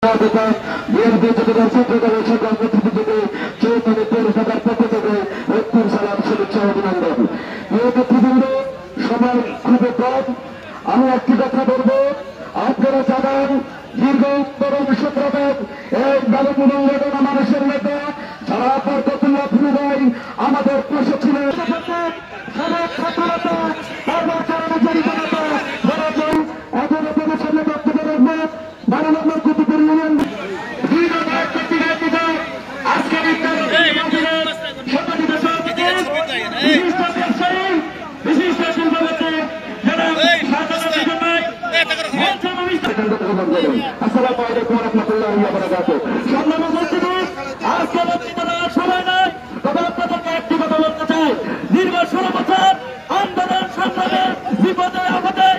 BNP Chittagong ছাত্র দলের সকল নেতৃবৃন্দকে চৌধুরী পৌরসভার পক্ষ থেকে ঐক্যের সালাম শুভেচ্ছা অভিনন্দন। নেতৃবৃন্দ সময় খুবই কম, আমি একটি কথা বলবো, আপনারা জানান দীর্ঘ ১৩ বছর এই বালুমুলুঙ্গা মানুষের নেতা যারা বরকতুল্লাহ ফিরু ভাই আমাদের পাশে ছিলেন, ছাত্রতা তারপর যারা জড়িত নেতা যারা এখনো সামনে বক্তব্য রাখবে 12 নম্বর কুতুবপুর ইউনিয়ন আজকের আসসালামু আলাইকুম ওয়া রাহমাতুল্লাহি ওয়া বারাকাতুহু। সময় নাই, তবে আপনাদেরকে একটি কথা বলতে চাই, দীর্ঘ 16 বছর আন্দোলন সংগ্রামে বিপদে আপদে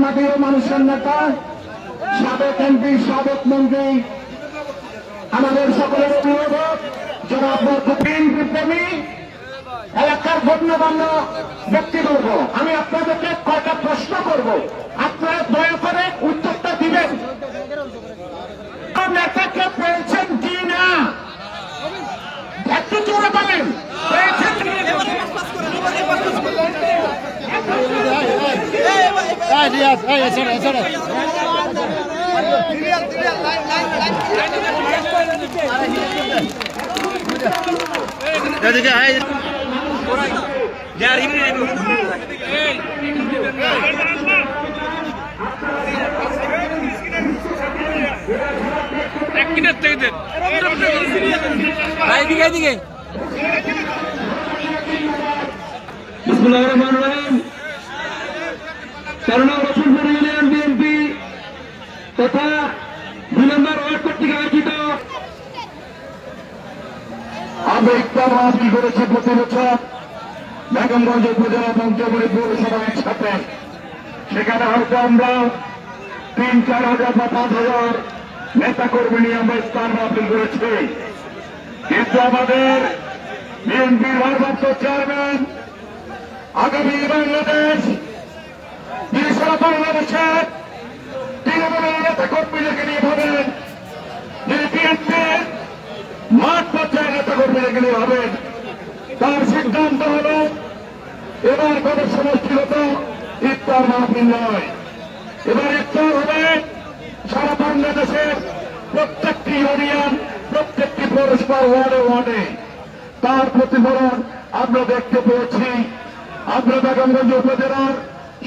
মাটির মানুষের নেতা সাবেক এমপি সাবেক মন্ত্রী আমাদের সকলের অভিভাবক যারা আপনার প্রেমী এলাকার গণ্যমান্য ব্যক্তিবর্গ, আমি আপনাদেরকে কয়েকটা প্রশ্ন করব, আপনারা দয়া করে উত্তরটা দিবেন। নেতাকে পেয়েছেন কি না একটু জোরে বলেন, পেয়েছেন বিএনপি তথা 2 নম্বর ওয়ার্ড কর্তৃক আয়োজিত আমরা ইফতার মাহফিল করেছি প্রতি বছর বেগমগঞ্জ উপজেলা পঞ্চমণি পৌরসভা একসাথে। সেখানে হয়তো আমরা 3-4 হাজার বা 5 হাজার নেতা কর্মী নিয়ে আমরা ইফতার মাহফিল করেছি, কিন্তু আমাদের বিএনপির ভারপ্রাপ্ত চেয়ারম্যান আগামী বাংলাদেশ সারা বাংলাদেশের তৃণমূলের নেতা কর্মীদেরকে নিয়ে ভাবেন, যিনি বিএনপির মাঠ পর্যায়ে নেতা কর্মীদেরকে নিয়ে ভাবেন, তার সিদ্ধান্ত হল এবার কোন সমষ্টিগত ইফতার মাহফিল নয়, এবার ইফতার হবে সারা বাংলাদেশের প্রত্যেকটি ইউনিয়ন প্রত্যেকটি পৌরসভার ওয়ার্ডে ওয়ার্ডে। তার প্রতিফলন আমরা দেখতে পেয়েছি। আমরা বেগমগঞ্জ উপজেলার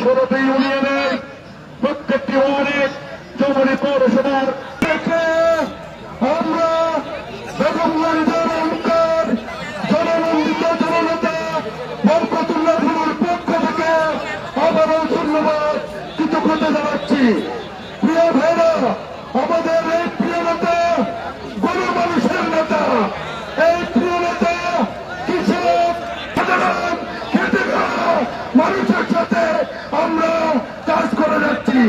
16টি ইউনিয়নের প্রত্যেকটি ওয়ার্ডে চৌমনি পৌরসভার আমরা বেগমগঞ্জের অঙ্কের জননন্দিত জননেতা বরকতুল্লাহ ফিরুর পক্ষ থেকে আবারও ধন্যবাদ কৃতজ্ঞতা জানাচ্ছি। প্রিয় ভাইরা, আমাদের এই প্রিয় নেতা গরিব মানুষের নেতা, এই প্রিয় নেতা কৃষক সাধারণ খেটে খাওয়া মানুষের সাথে আমরা কাজ করে যাচ্ছি।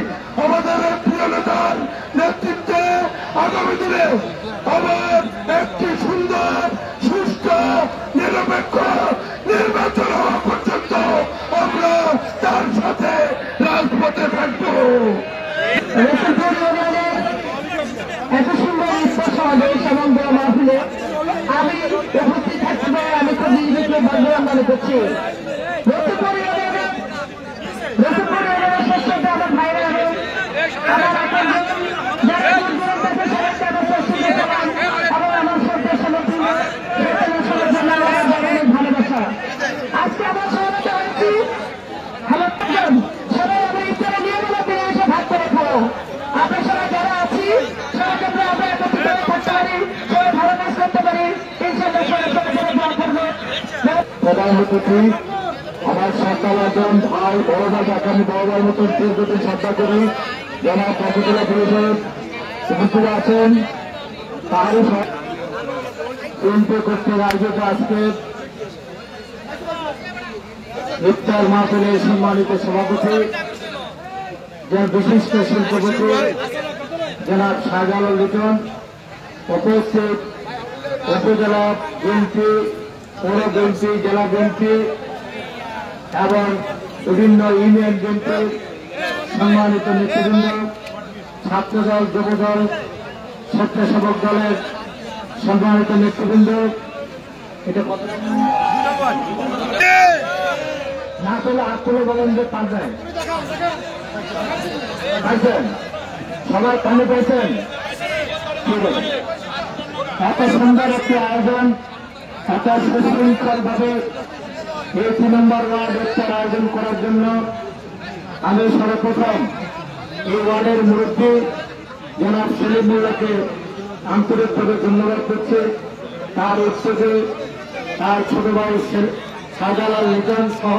আমাদের এই প্রিয় নেতার নেতৃত্বে আগামী দিনে আবার একটি সুন্দর সুস্থ নিরপেক্ষ নির্বাচন হওয়া পর্যন্ত আমরা তার সাথে রাজপথে থাকবো। এত সুন্দর ইফতার সমাবেশ এবং বড় মাহফিলে আমি উপস্থিত থাকতে পারে আমি খুব নিজেকে ভাগ্যবান মনে করছি। আমার ভাইরা আমার সরকার সমর্থন ভালোবাসা আজকে আমার সমাবেশে হয়েছি। সবাই আমরা ইফতারে নিয়ে গেলে এসে ভাগ করে খাবো। আমরা সবাই যারা আছি সবাইকে আমরা একত্রিত থাকতে পারি, সবাই ভালো কাজ করতে পারি, প্রধান অতিথি আমার শ্রদ্ধাভাজন ভাই বড় ভাই আগামী বড় ভাইয়ের মতন প্রতি শ্রদ্ধা করি যারা উপজেলা পরিষদ উপস্থিত আছেন, তারই বিএনপি কর্তৃক আয়োজিত আজকে ইফতার মাহফিলের সম্মানিত সভাপতি যে বিশিষ্ট শিল্পপতি জনাব শাহজালাল লিটন, উপস্থিত উপজেলা বিএনপি, পৌর বিএনপি, জেলা বিএনপি এবং বিভিন্ন ইউনিয়ন বিএনপির সম্মানিত নেতৃবৃন্দ, ছাত্রদল, যুবদল, স্বেচ্ছাসেবক দলের সম্মানিত নেতৃবৃন্দ, এটা কত না করলে হাত তুলে বলেন যে পাঁচজন পাইছেন, সবাই পানি পাইছেন। ঠিক আছে, এত সুন্দর একটি আয়োজন, এত সুশৃঙ্খল ভাবে এই 3 নম্বর ওয়ার্ড একটা আয়োজন করার জন্য আমি সর্বপ্রথম এই ওয়ার্ডের মুরব্বী জনাব সেলিম মোল্লাকে আন্তরিকভাবে ধন্যবাদ করছি। তার উদ্যোগে তার ছোট ভাই শাহজালাল লিটন সহ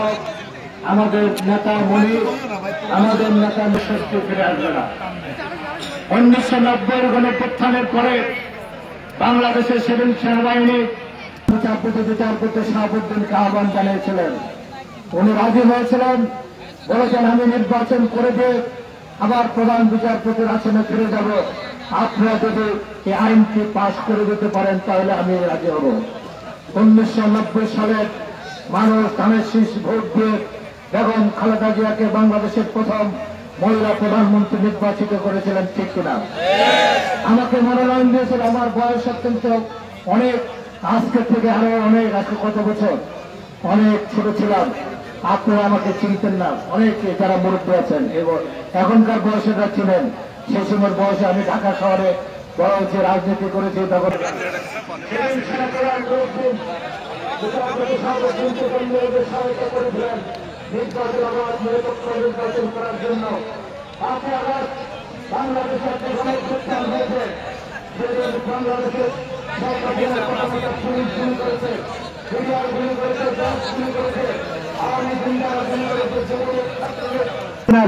আমাদের নেতা মনির, আমাদের নেতা নিঃশ্বাসকে ফিরে আসবে না। 1990 গণঅভ্যুত্থানের পরে বাংলাদেশের সেনাবাহিনী বিচারপতি শাহাবুদ্দিনকে আহ্বান জানিয়েছিলেন। উনি রাজি হয়েছিলেন, বলেছেন আমি নির্বাচন করে দিয়ে আবার প্রধান বিচারপতির আসনে ফিরে যাব, আপনারা যদি এই আইনটি পাশ করে দিতে পারেন তাহলে আমি রাজি হব। 1990 সালের মানুষ ধানের শীষ ভোট দিয়ে বেগম খালেদা জিয়াকে বাংলাদেশের প্রথম মহিলা প্রধানমন্ত্রী নির্বাচিত করেছিলেন, ঠিক কিনা? আমাকে মনোনয়ন দিয়েছিল, আমার বয়স অত্যন্ত অনেক, আজকে থেকে আরো অনেক, আজকে কত বছর, অনেক ছোট ছিলাম, আপনারা আমাকে চিনতেন না, অনেকে যারা মুরব্বী আছেন এবং এখনকার বয়সেরা ছিলেন। সেই সময়ের বয়সে আমি ঢাকা শহরে বড় হচ্ছে, রাজনীতি করেছি। তখন নির্বাচন করার জন্য বাংলাদেশের বাংলাদেশের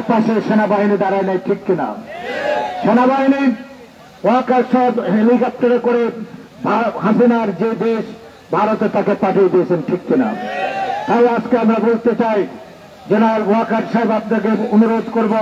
পাশে সেনাবাহিনী দাঁড়ায় নাই, ঠিক কিনা? সেনাবাহিনী ওয়াকার সব হেলিকপ্টারে করে হাসিনার যে দেশ ভারতে তাকে পাঠিয়ে দিয়েছেন, ঠিক কিনা? তাই আজকে আমরা বলতে চাই, জেনারেল ওয়াকার সাহেব, আপনাকে অনুরোধ করব